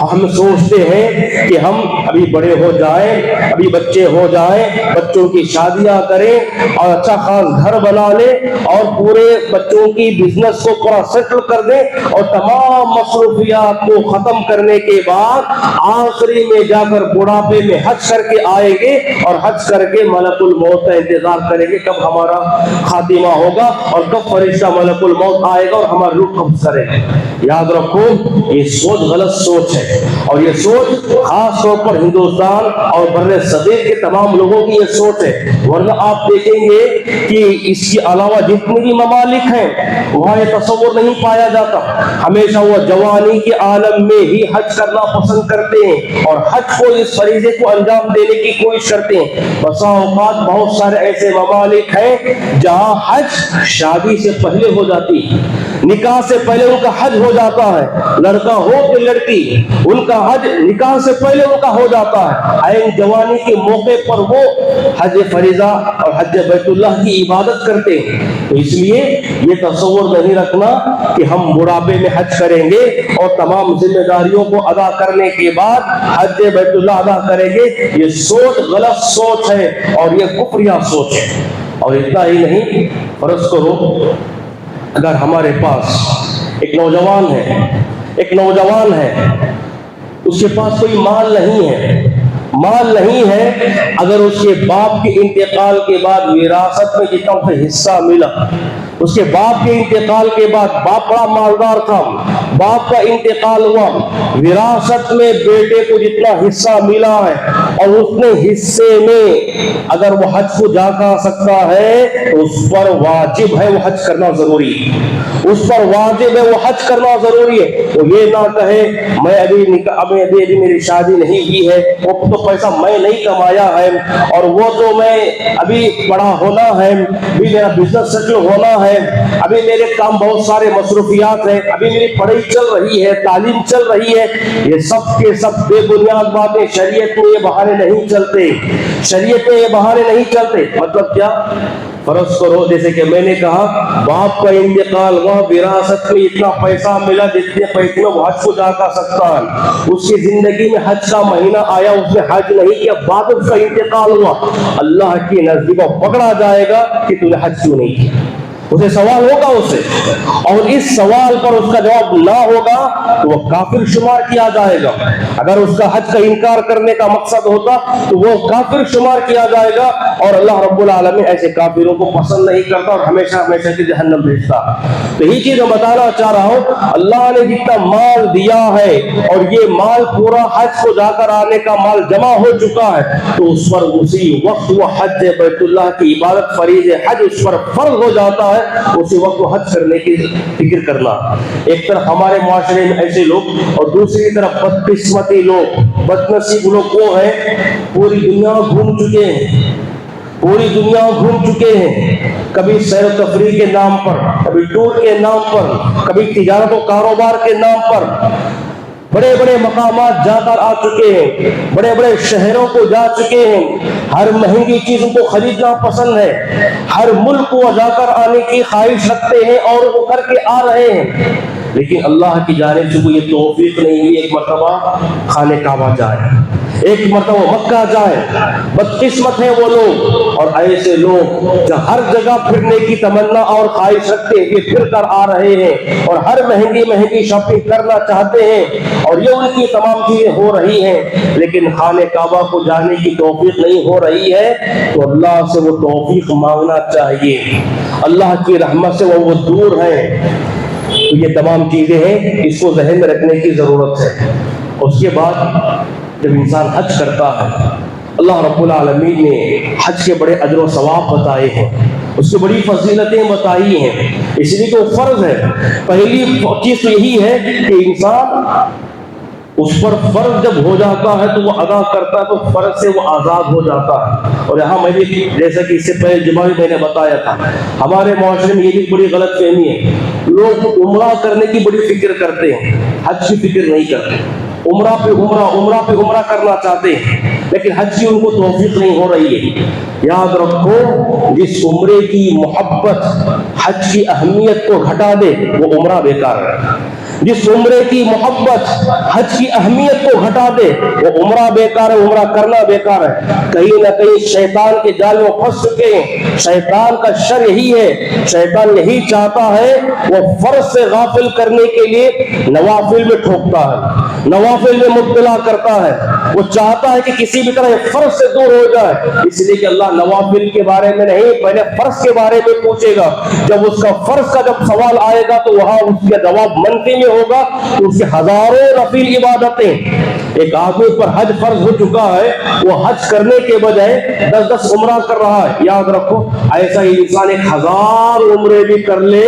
ہم سوچتے ہیں کہ ہم ابھی بڑے ہو جائیں، ابھی بچے ہو جائیں، بچوں کی شادیاں کریں اور اچھا خاص گھر بنا لیں اور پورے بچوں کی بزنس کو پورا سیٹل کر دیں اور تمام مصروفیات کو ختم کرنے کے بعد آخری میں جا کر بڑھاپے میں حج کر کے آئیں گے اور حج کر کے ملک الموت کا انتظار کریں گے کب ہمارا خاتمہ ہوگا اور کب فرشتہ ملک الموت آئے گا اور ہمارا روح قبض کرے گا۔ یاد رکھو یہ سوچ غلط سوچ ہے، اور یہ سوچ خاص طور پر ہندوستان اور بر صغیر کے تمام لوگوں کی یہ سوچ ہے، ورنہ آپ دیکھیں گے کہ اس کے علاوہ جتنے بھی ممالک ہیں وہاں یہ تصور نہیں پایا جاتا، ہمیشہ وہ جوانی کے عالم میں ہی حج کرنا پسند کرتے ہیں اور حج کو اس فریضے کو انجام دینے کی کوشش کرتے ہیں۔ بسا اوقات بہت سارے ایسے ممالک ہیں جہاں حج شادی سے پہلے ہو جاتی ہے، نکاح سے پہلے ان کا حج ہو جاتا ہے، لڑکا ہو کہ لڑکی ان کا حج نکاح سے پہلے ان کا ہو جاتا ہے، عین جوانی کے موقع پر وہ حج فریضہ اور حج بیت اللہ کی عبادت کرتے ہیں۔ تو اس لیے یہ تصور نہیں رکھنا کہ ہم بڑھاپے میں حج کریں گے اور تمام ذمہ داریوں کو ادا کرنے کے بعد حج بیت اللہ ادا کریں گے، یہ سوچ غلط سوچ ہے اور یہ کفریہ سوچ ہے۔ اور اتنا ہی نہیں، فرض کرو اگر ہمارے پاس ایک نوجوان ہے اس کے پاس کوئی مال نہیں ہے، اگر اس کے باپ کے انتقال کے بعد وراثت میں جتنا اسے حصہ ملا، اس کے باپ کے انتقال کے بعد باپ بڑا مالدار تھا، باپ کا انتقال ہوا، وراثت میں بیٹے کو جتنا حصہ ملا ہے اور اس نے حصے میں اگر وہ حج کو جا کر سکتا ہے تو اس پر واجب ہے وہ حج کرنا ضروری ہے، اس پر واجب ہے وہ حج کرنا ضروری ہے۔ وہ یہ نہ کہے میں ابھی میری شادی نہیں ہوئی ہے، وہ تو پیسہ میں نہیں کمایا ہے اور وہ تو میں ابھی بڑا ہونا ہے، ابھی میرا بزنس سیٹل ہونا ہے، ابھی میرے کام بہت سارے مصروفیات ہیں، ابھی میری پڑھائی چل رہی ہے، تعلیم چل رہی ہے۔ یہ سب کے سب بے بنیاد باتیں، شریعت میں یہ بہانے نہیں چلتے، شریعت میں یہ بہانے نہیں چلتے۔ مطلب کیا؟ فرض کرو جیسے کہ میں نے کہا باپ کا انتقال ہوا، وراثت میں اتنا پیسہ ملا جتنے پیسے میں وہ حج کو جا کر سکتا ہے، اس کی زندگی میں حج کا مہینہ آیا، اس نے حج نہیں کیا، بعد اس کا انتقال ہوا، اللہ کی نزدیک پکڑا جائے گا کہ تو نے حج کیوں نہیں کیا، اسے سوال ہوگا اس سے، اور اس سوال پر اس کا جواب نہ ہوگا تو وہ کافر شمار کیا جائے گا۔ اگر اس کا حج کا انکار کرنے کا مقصد ہوتا تو وہ کافر شمار کیا جائے گا، اور اللہ رب العالمین ایسے کافروں کو پسند نہیں کرتا اور ہمیشہ ہمیشہ کی جہنم بھیجتا۔ تو یہی چیز میں بتانا چاہ رہا ہوں، اللہ نے جتنا مال دیا ہے اور یہ مال پورا حج کو جا کر آنے کا مال جمع ہو چکا ہے تو اس پر اسی وقت وہ حج بیت اللہ کی عبادت فریض حج اس پر فرض ہو جاتا ہے، اسی وقت وہ حج کرنے کی فکر کرنا۔ ایک طرف ہمارے معاشرے میں ایسے لوگ اور دوسری طرف بدقسمتی لوگ، بدنصیب لوگ وہ ہیں پوری دنیا گھوم چکے ہیں، کبھی سیر و تفریح کے نام پر، کبھی ٹور کے نام پر، کبھی تجارت و کاروبار کے نام پر بڑے بڑے مقامات جا کر آ چکے ہیں، بڑے بڑے شہروں کو جا چکے ہیں، ہر مہنگی چیزوں کو خریدنا پسند ہے، ہر ملک کو جا کر آنے کی خواہش رکھتے ہیں اور وہ کر کے آ رہے ہیں، لیکن اللہ کی جانب سے یہ توفیق نہیں ہوئی ایک مرتبہ خانہ کعبہ جائے، ایک مرتبہ مکہ جائے۔ بدقسمت ہیں وہ لوگ، اور ایسے لوگ جو ہر جگہ پھرنے کی تمنا اور خواہش رکھتے ہیں، یہ پھر کر آ رہے ہیں اور ہر مہنگی شاپنگ کرنا چاہتے ہیں اور یہ ان کی تمام چیزیں ہو رہی ہیں، لیکن خانہ کعبہ کو جانے کی توفیق نہیں ہو رہی ہے، تو اللہ سے وہ توفیق مانگنا چاہیے، اللہ کی رحمت سے وہ دور ہیں۔ تو یہ تمام چیزیں ہیں، اس کو ذہن میں رکھنے کی ضرورت ہے۔ اس کے بعد جب انسان حج کرتا ہے، اللہ رب العالمین نے حج کے بڑے اجر و ثواب بتائے ہیں، اس کی بڑی فضیلتیں بتائی ہیں، اس لیے کہ وہ فرض ہے۔ پہلی چیز تو یہی ہے کہ انسان اس پر فرض جب ہو جاتا ہے تو وہ ادا کرتا ہے تو فرض سے وہ آزاد ہو جاتا ہے۔ اور یہاں میں بھی جیسا کہ اس سے پہلے جمعہ میں نے بتایا تھا، ہمارے معاشرے میں یہ بھی بڑی غلط فہمی ہے، لوگ عمرہ کرنے کی بڑی فکر کرتے ہیں، حج کی فکر نہیں کرتے، عمرہ پہ عمرہ کرنا چاہتے ہیں، لیکن حج کی ان کو توفیق نہیں ہو رہی ہے۔ یاد رکھو، جس عمرے کی محبت حج کی اہمیت کو گھٹا دے وہ عمرہ بیکار ہے۔ جس عمرے کی محبت حج کی اہمیت کو گھٹا دے وہ عمرہ بیکار ہے، عمرہ کرنا بیکار ہے۔ کہیں نہ کہیں شیطان کے جال میں پھنس چکے ہیں۔ شیطان کا شر یہی ہے، شیطان یہی چاہتا ہے، وہ فرض سے غافل کرنے کے لیے نوافل میں ٹھوکتا ہے، نوافل میں مبتلا کرتا ہے۔ وہ چاہتا ہے کہ کسی بھی طرح فرض سے دور ہو جائے، اس لیے کہ اللہ نوافل کے بارے میں نہیں، پہلے فرض کے بارے میں پوچھے گا۔ جب اس کا فرض کا جب سوال آئے گا تو وہاں اس کا جواب منفی میں ہوگا تو اس کے ہزاروں نفل عبادتیں۔ ایک آدمی پر حج فرض ہو چکا ہے، وہ حج کرنے کے بجائے 10 عمرہ کر رہا ہے۔ یاد رکھو، ایسا ہی انسان 1000 عمرے بھی کر لے،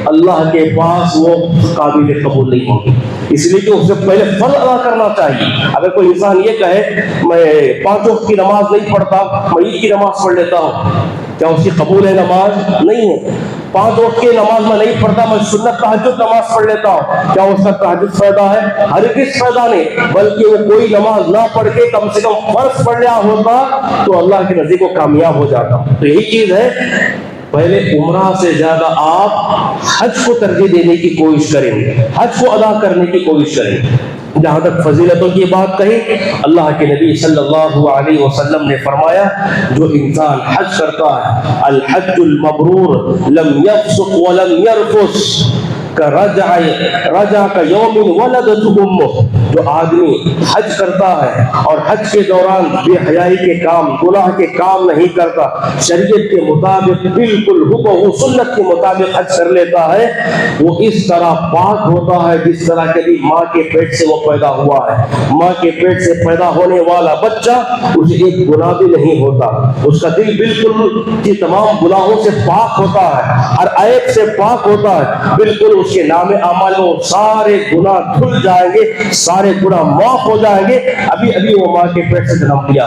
اللہ کے پاس وہ قابل قبول نہیں ہوگی، اس لیے کہ اسے پہلے فرض ادا کرنا چاہیے۔ اگر کوئی انسان یہ کہے میں 5 وقت کی نماز نہیں پڑھتا، میں عید کی نماز پڑھ لیتا ہوں، کیا اس کی قبول ہے؟ نماز نہیں ہے۔ 5 وقت کی نماز میں نہیں پڑھتا، میں سنت تہجد نماز پڑھ لیتا ہوں، کیا اس کا تہجد فائدہ ہے؟ ہرگز فائدہ نہیں، بلکہ وہ کوئی نماز نہ پڑھ کے کم سے کم فرض پڑھ لیا ہوتا تو اللہ کے نزدیک وہ کامیاب ہو جاتا۔ تو یہی چیز ہے، پہلے عمرہ سے زیادہ آپ حج کو ترجیح دینے کی کوشش کریں، حج کو ادا کرنے کی کوشش کریں۔ جہاں تک فضیلتوں کی بات کہی، اللہ کے نبی صلی اللہ علیہ وسلم نے فرمایا، جو انسان حج کرتا ہے، الحج المبرور لم یفسق ولم یرفث رجع کیوم ولدته امہ۔ جو آدمی حج کرتا ہے اور حج کے دوران بے حیائی کے کام، گناہ کے کام نہیں کرتا، شریعت کے مطابق بالکل حکم سنت کے مطابق حج کر لیتا ہے، وہ اس طرح پاک ہوتا ہے جس طرح کبھی ماں کے پیٹ سے وہ پیدا ہوا ہے۔ ماں کے پیٹ سے پیدا ہونے والا بچہ اسے ایک گناہ بھی نہیں ہوتا، اس کا دل بالکل کی تمام گناہوں سے پاک ہوتا ہے، ہر عیب سے پاک ہوتا ہے، بالکل اس کے نام اعمال میں سارے گناہ دھل جائیں گے، سارے گناہ معاف ہو جائیں گے، ابھی وہ ماں کے پیٹ سے جنم لیا۔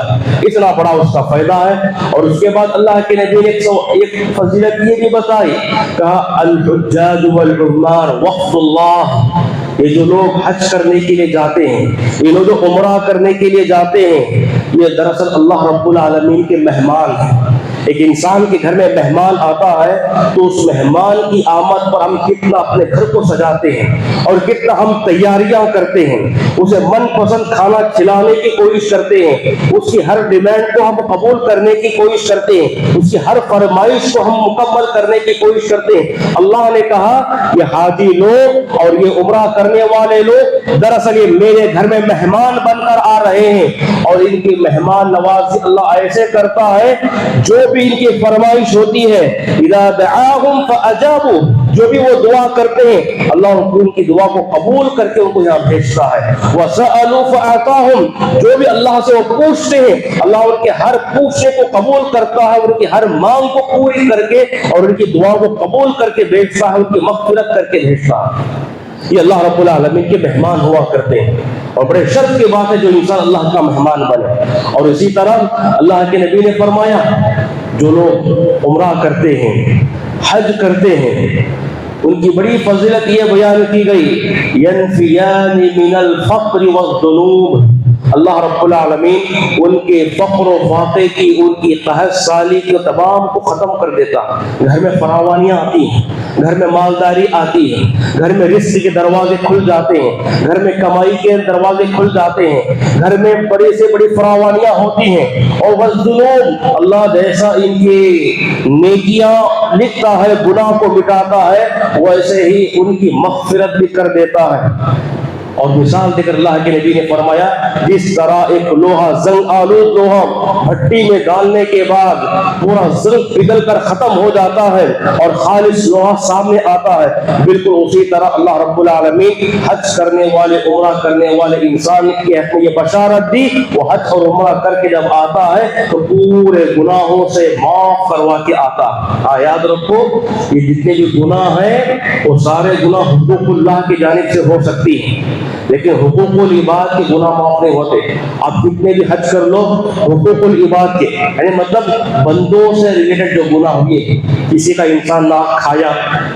اتنا بڑا اس کا فائدہ ہے۔ اور اس کے بعد اللہ کے نبی نے ایک فضیلت یہ بھی بتائی، کہا الحجاج والعمار وقت اللہ۔ یہ جو لوگ حج کرنے کے لیے جاتے ہیں، یہ لوگ جو عمرہ کرنے کے لیے جاتے ہیں، یہ دراصل اللہ رب العالمین کے مہمان ہیں۔ ایک انسان کے گھر میں مہمان آتا ہے تو اس مہمان کی آمد پر ہم کتنا اپنے گھر کو سجاتے ہیں اور کتنا ہم تیاریاں کرتے ہیں، اسے من پسند کھانا کھلانے کی کوشش کرتے ہیں، اس کی ہر ڈیمانڈ کو ہم قبول کرنے کی کوشش کرتے ہیں، اس کی ہر فرمائش کو ہم مکمل کرنے کی کوشش کرتے ہیں۔ اللہ نے کہا یہ حاجی لوگ اور یہ عمرہ کرنے والے لوگ دراصل یہ میرے گھر میں مہمان بن کر آ رہے ہیں، اور ان کی مہمان نوازی اللہ ایسے کرتا ہے، جو بھی ان کی فرمائش ہوتی ہے، اذا دعاهم فاجابوا، جو بھی وہ دعا کرتے ہیں اللہ ان کی دعا کو قبول کر کے ان کو یہاں بھیجتا ہے۔ وسألوا فاعطاهم، جو بھی اللہ سے وہ پوچھتے ہیں اللہ ان کے ہر پوچھنے کو قبول کرتا ہے، ان کی ہر مانگ کو پوری کر کے اور ان کی دعا کو قبول کر کے بھیجتا ہے، ان کی مغفرت کر کے بھیجتا ہے۔ یہ اللہ رب العالمین کے مہمان ہوا کرتے ہیں، اور بڑے شرف کی بات ہے جو انسان اللہ کا مہمان بنے۔ اور اسی طرح اللہ کے نبی نے فرمایا، جو لوگ عمرہ کرتے ہیں، حج کرتے ہیں، ان کی بڑی فضیلت یہ بیان کی گئی، ینفیان من الفقر والذنوب۔ اللہ رب العالمین ان کے فقر و فاقے کی، ان کی قحط سالی کے تمام کو ختم کر دیتا۔ گھر میں فراوانیاں آتی ہیں، گھر میں مالداری آتی ہے، گھر میں رزق کے دروازے کھل جاتے ہیں، گھر میں کمائی کے دروازے کھل جاتے ہیں، گھر میں بڑی سے بڑی فراوانیاں ہوتی ہیں۔ اور والذنوب، اللہ جیسا ان کی نیکیاں لکھتا ہے، گناہ کو مٹاتا ہے، ویسے ہی ان کی مغفرت بھی کر دیتا ہے۔ اور مثال دے کر اللہ کے نبی نے فرمایا، جس طرح ایک لوہا، زنگ آلود لوہا بھٹی میں ڈالنے کے بعد پورا زنگ پگھل کر ختم ہو جاتا ہے اور خالص لوہا سامنے آتا ہے، بالکل اسی طرح اللہ رب العالمین حج کرنے والے، عمرہ کرنے والے انسان کے حق میں یہ بشارت دی، وہ حج اور عمرہ کر کے جب آتا ہے تو پورے گناہوں سے معاف کروا کے آتا ہے۔ یاد رکھو، یہ جتنے بھی گناہ ہیں وہ سارے گناہ حقوق اللہ کی جانب سے ہو سکتی ہیں، لیکن حقوق العباد کے گناہ معاف نہیں ہوتے. آپ کتنے بھی حج کر لو، حقوق العباد کے یعنی مطلب بندوں سے ریلیٹڈ جو گناہ ہوئے، کسی کا انسان ناحق کھایا،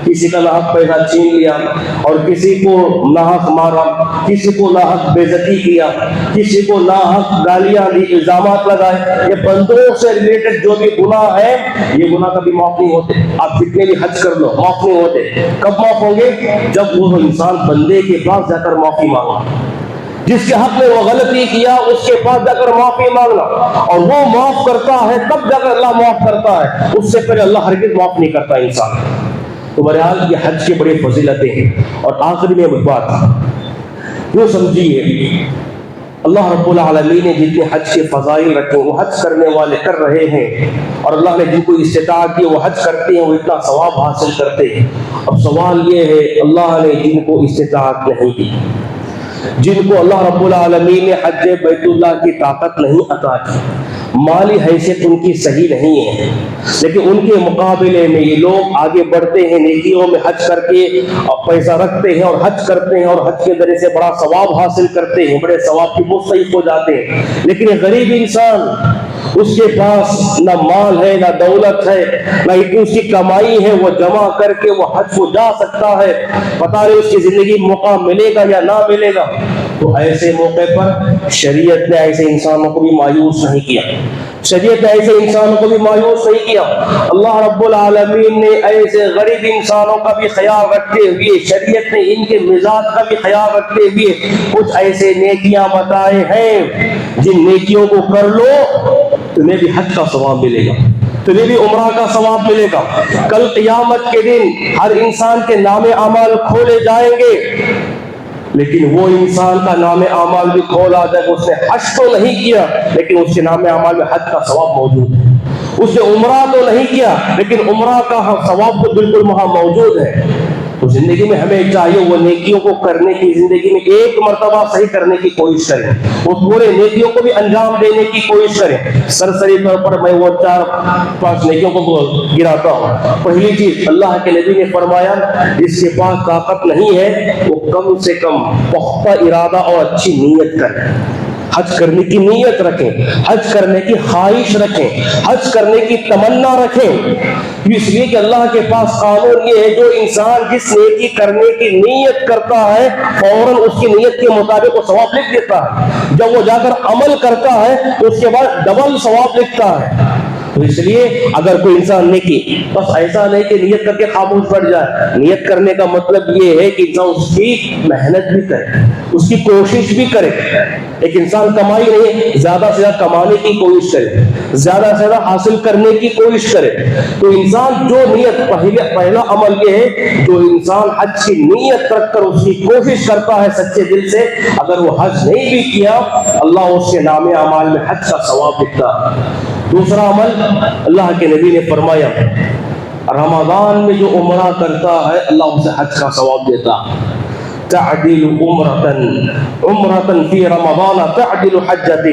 کسی کا ناحق پیسہ چھین لیا، اور کسی کو ناحق مارا، کسی کو ناحق بے عزتی کیا، کسی کو ناحق گالیاں دی، الزامات لگائے، یہ بندوں سے ریلیٹڈ جو بھی گناہ ہے یہ گناہ کبھی معاف نہیں ہوتے. آپ کتنے بھی حج کر لو معاف نہیں ہوتے. کب معاف ہوں گے؟ جب وہ انسان بندے کے پاس جا کر معافی مانگا. جس کے حق میں وہ غلطی کیا اس کے پاس جا کر معافی مانگنا، اور وہ معاف کرتا ہے تب جا کر اللہ معاف کرتا ہے، اس سے پہلے اللہ ہرگز معاف نہیں کرتا انسان. تو بہرحال یہ حج کی بڑی فضیلتیں ہیں. اور آخری میں بات یوں سمجھیے، اللہ رب العالمین نے جتنے حج کے فضائل رکھے وہ حج کرنے والے کر رہے ہیں، اور اللہ نے جن کو استطاعت دی وہ حج کرتے ہیں، وہ اتنا ثواب حاصل کرتے ہیں. اب سوال یہ ہے، اللہ نے جن کو استطاعت نہیں دی، جن کو اللہ رب العالمین نے حج بیت اللہ کی طاقت نہیں عطا کی، مالی حیثیت ان کی صحیح نہیں ہے، لیکن ان کے مقابلے میں یہ لوگ آگے بڑھتے ہیں، نیکیوں میں حج کر کے پیسہ رکھتے ہیں اور حج کرتے ہیں، اور حج کے ذریعے سے بڑا ثواب حاصل کرتے ہیں، بڑے ثواب کی مستحق ہو جاتے ہیں. لیکن ایک غریب انسان، اس کے پاس نہ مال ہے، نہ دولت ہے، نہ اتنی اس کی کمائی ہے وہ جمع کر کے وہ حج کو جا سکتا ہے، پتہ نہیں اس کی زندگی میں موقع ملے گا یا نہ ملے گا. تو ایسے موقع پر شریعت نے ایسے انسانوں کو بھی مایوس نہیں کیا، شریعت نے ایسے انسانوں کو بھی مایوس نہیں کیا. اللہ رب العالمین نے ایسے غریب انسانوں کا بھی خیال رکھتے ہوئے، شریعت نے ان کے مزاج کا بھی خیال رکھتے ہوئے کچھ ایسے نیکیاں بتائے ہیں جن نیکیوں کو کر لو تمہیں بھی حج کا ثواب ملے گا، تمہیں بھی عمرہ کا ثواب ملے گا. کل قیامت کے دن ہر انسان کے نام اعمال کھولے جائیں گے، لیکن وہ انسان کا نام اعمال بھی کھولا جائے، اس نے حج تو نہیں کیا لیکن اس کے نام اعمال میں حج کا ثواب موجود ہے. اس نے عمرہ تو نہیں کیا لیکن عمرہ کا ثواب تو بالکل وہاں موجود ہے. تو زندگی میں ہمیں چاہیے وہ نیکیوں کو کرنے کی، زندگی میں ایک مرتبہ صحیح کرنے کی کوشش کریں، وہ پورے نیکیوں کو بھی انجام دینے کی کوشش کریں. سرسری طور پر میں وہ 4-5 نیکیوں کو گراتا ہوں. پہلی چیز، اللہ کے نبی نے فرمایا جس کے پاس طاقت نہیں ہے وہ کم سے کم پختہ ارادہ اور اچھی نیت کرے، حج کرنے کی نیت رکھیں، حج کرنے کی خواہش رکھیں، حج کرنے کی تمنا رکھیں. اس لیے کہ اللہ کے پاس قانون یہ ہے، جو انسان جس نیکی کرنے کی نیت کرتا ہے فوراً اس کی نیت کے مطابق وہ ثواب لکھ دیتا ہے. جب وہ جا کر عمل کرتا ہے تو اس کے بعد ڈبل ثواب لکھتا ہے. تو اس لیے اگر کوئی انسان نیکی، بس ایسا نہیں کہ نیت کر کے خاموش بیٹھ جائے. نیت کرنے کا مطلب یہ ہے کہ انسان اس کی محنت بھی کرے، اس کی کوشش بھی کرے. ایک انسان کمائی نہیں، زیادہ سے زیادہ کمانے کی کوشش کرے، زیادہ سے زیادہ حاصل کرنے کی کوشش کرے. تو انسان جو نیت، پہلا عمل یہ ہے جو انسان حج کی نیت رکھ کر اس کی کوشش کرتا ہے سچے دل سے، اگر وہ حج نہیں بھی کیا اللہ اس کے نام اعمال میں حج کا ثواب لکھتا. دوسرا عمل، اللہ کے نبی نے فرمایا رمضان میں جو عمرہ کرتا ہے اللہ اسے حج کا ثواب دیتا. تعدل عمرتن فی رمضان تعدل حجۃ،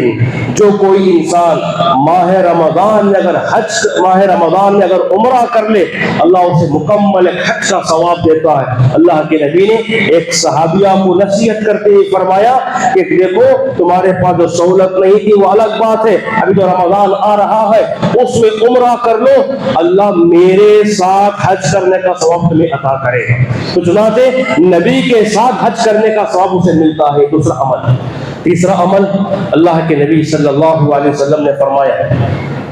جو کوئی انسان ماہ رمضان میں اگر عمرہ کر لے اللہ اسے مکمل حج کا ثواب دیتا ہے. اللہ کے نبی نے ایک صحابیہ کو نصیحت کرتے ہوئے فرمایا کہ دیکھو تمہارے پاس جو سہولت نہیں تھی وہ الگ بات ہے، ابھی جو رمضان آ رہا ہے اس میں عمرہ کر لو، اللہ میرے ساتھ حج کرنے کا ثواب تمہیں عطا کرے گا. تو چنانچہ نبی کے ساتھ حج کرنے کا ثواب اسے ملتا ہے. دوسرا عمل. تیسرا عمل، اللہ کے نبی صلی اللہ علیہ وسلم نے فرمایا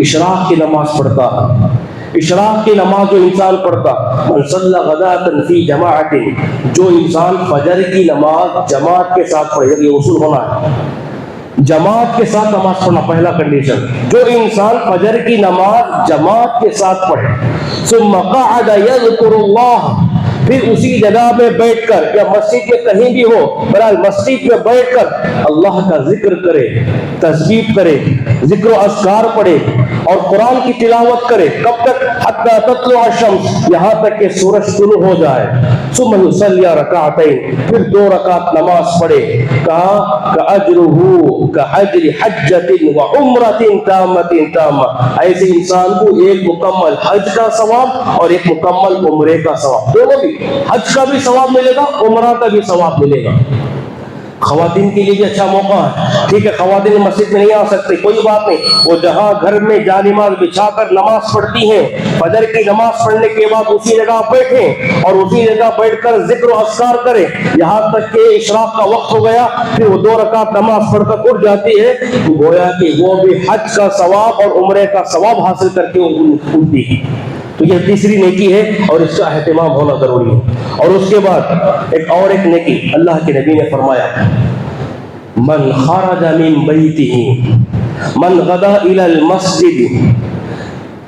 اشراق کی نماز پڑھتا ہے. اشراق کی نماز جو انسان پڑھتا، من صلی غداۃ فی جماعت، جو انسان فجر کی نماز جماعت کے ساتھ پڑھے، یہ اصول ہونا ہے جماعت کے ساتھ نماز پڑھنا پہلا کنڈیشن. جو انسان فجر کی نماز جماعت کے ساتھ پڑھے ثم قعد یذکر اللہ، پھر اسی جگہ میں بیٹھ کر یا مسجد میں کہیں بھی ہو، بہرحال مسجد میں بیٹھ کر اللہ کا ذکر کرے، تسبیح کرے، ذکر و اذکار پڑھے اور قرآن کی تلاوت کرے. کب تک؟ حتی تطلع الشمس، یہاں تک کہ سورج طلوع ہو جائے. ثم یصلی رکعتین، پھر 2 رکعت نماز پڑھے. کہا کاجرہ کاجر حجۃ وعمرۃ تامۃ تامہ، ایسے انسان کو ایک مکمل حج کا ثواب اور ایک مکمل عمرے کا ثواب، دونوں بھی، حج کا بھی ثواب ملے گا، عمرہ کا بھی ثواب ملے گا. خواتین کے لیے بھی اچھا موقع ہے. ٹھیک ہے خواتین مسجد میں نہیں آ سکتی، کوئی بات نہیں، وہ جہاں گھر میں جانماز بچھا کر نماز پڑھتی ہیں، فجر کی نماز پڑھنے کے بعد اسی جگہ بیٹھیں اور اسی جگہ بیٹھ کر ذکر و اذکار کریں یہاں تک کہ اشراق کا وقت ہو گیا، پھر وہ 2 رکعت نماز پڑھ کر اٹھ جاتی ہے، تو گویا کہ وہ بھی حج کا ثواب اور عمرے کا ثواب حاصل کر کے اٹھتی ہے. تو یہ تیسری نیکی ہے اور اس کا اہتمام ہونا ضروری ہے. اور اس کے بعد ایک نیکی اللہ کے نبی نے فرمایا، من خرج من بیتہ من غدا الی المسجد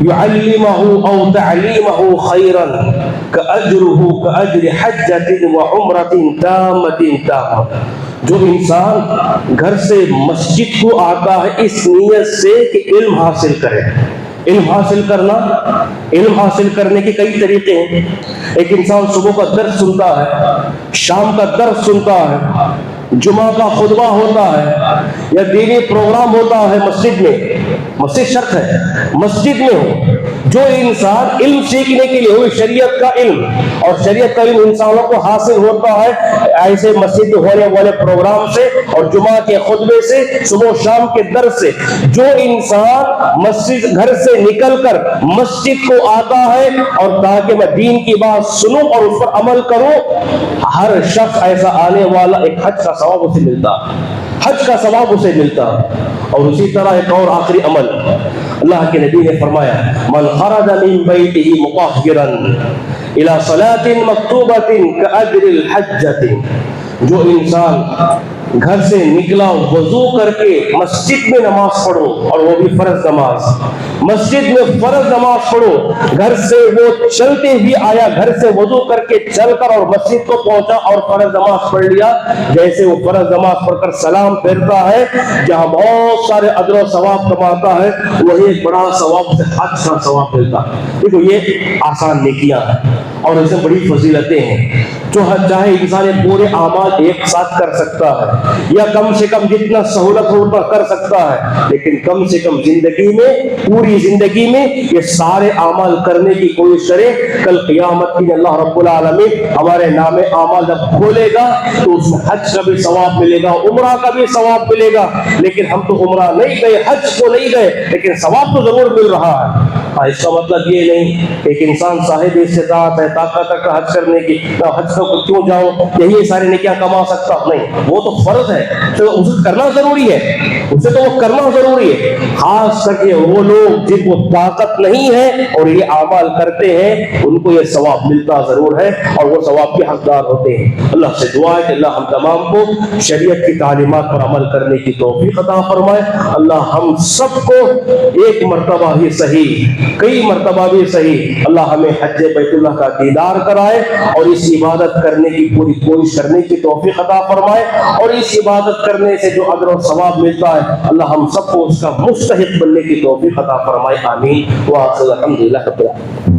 يعلمه او تعلیمه خیرا کاجرہ کاجر حجۃ وعمرۃ تامۃ. جو انسان گھر سے مسجد کو آتا ہے اس نیت سے کہ علم حاصل کرے. علم حاصل کرنے کے کئی طریقے ہیں. ایک انسان صبح کا درس سنتا ہے، شام کا درس سنتا ہے، جمعہ کا خطبہ ہوتا ہے یا دینی پروگرام ہوتا ہے مسجد میں، مسجد شرط ہے مسجد میں ہو. جو انسان علم سیکھنے کے لیے ہوئی شریعت کا علم، اور شریعت کا علم انسانوں کو حاصل ہوتا ہے ایسے مسجد میں ہونے والے پروگرام سے اور جمعہ کے خطبے سے، صبح و شام کے درس سے. جو انسان مسجد گھر سے نکل کر مسجد کو آتا ہے اور تاکہ میں دین کی بات سنوں اور اس پر عمل کروں، ہر شخص ایسا آنے والا ایک حج کا ثواب اسے ملتا، حج کا ثواب اسے ملتا. اور اسی طرح ایک اور آخری عمل اللہ کے نبی نے فرمایا، من خرج من بیتہ مطہرا الی صلاۃ مکتوبۃ کاجر الحجۃ. جو انسان گھر سے نکلا وضو کر کے مسجد میں نماز پڑھو، اور وہ بھی فرض نماز، مسجد میں فرض نماز پڑھو، گھر سے وہ چلتے بھی آیا، گھر سے وضو کر کے چل کر اور مسجد کو پہنچا اور فرض نماز پڑھ لیا، جیسے وہ فرض نماز پڑھ کر سلام پھیرتا ہے جہاں بہت سارے اجر و ثواب کماتا ہے، وہی ایک بڑا ثواب سے حج کا ثواب ملتا. دیکھو یہ آسان نیکیاں ہیں اور اس میں بڑی فضیلتیں ہیں. جو چاہے انسان پورے اعمال ایک ساتھ کر سکتا ہے یا کم سے کم جتنا سہولت ہو اتنا کر سکتا ہے، لیکن کم سے کم زندگی میں، پوری زندگی میں یہ سارے اعمال کرنے کی کوشش کرے. کل قیامت کی اللہ رب العالمین ہمارے نام اعمال جب کھولے گا تو اس میں حج کا بھی ثواب ملے گا، عمرہ کا بھی ثواب ملے گا. لیکن ہم تو عمرہ نہیں گئے، حج کو نہیں گئے، لیکن ثواب تو ضرور مل رہا ہے. اس کا مطلب یہ نہیں ایک انسان صاحب استطاعت ہے، طاقت ہے حج کرنے کی، حج کو کیوں جاؤں، یہی سارے نیکیاں کما سکتا نہیں. وہ تو فرض ہے تو اسے کرنا ضروری ہے، اسے تو وہ کرنا ضروری ہے. خاص کر کے وہ لوگ جن کو طاقت نہیں ہے اور یہ اعمال کرتے ہیں ان کو یہ ثواب ملتا ضرور ہے اور وہ ثواب کے حقدار ہوتے ہیں. اللہ سے دعا ہے کہ اللہ ہم تمام کو شریعت کی تعلیمات پر عمل کرنے کی توفیق عطا فرمائے. اللہ ہم سب کو ایک مرتبہ ہی صحیح، کئی مرتبہ بھی صحیح، اللہ ہمیں حج بیت اللہ کا دیدار کرائے اور اس عبادت کرنے کی پوری کوشش کرنے کی توفیق عطا فرمائے. اور اس عبادت کرنے سے جو اجر و ثواب ملتا ہے اللہ ہم سب کو اس کا مستحق بننے کی توفیق عطا فرمائے. آمین. وآخر الحمدللہ رب العالمین.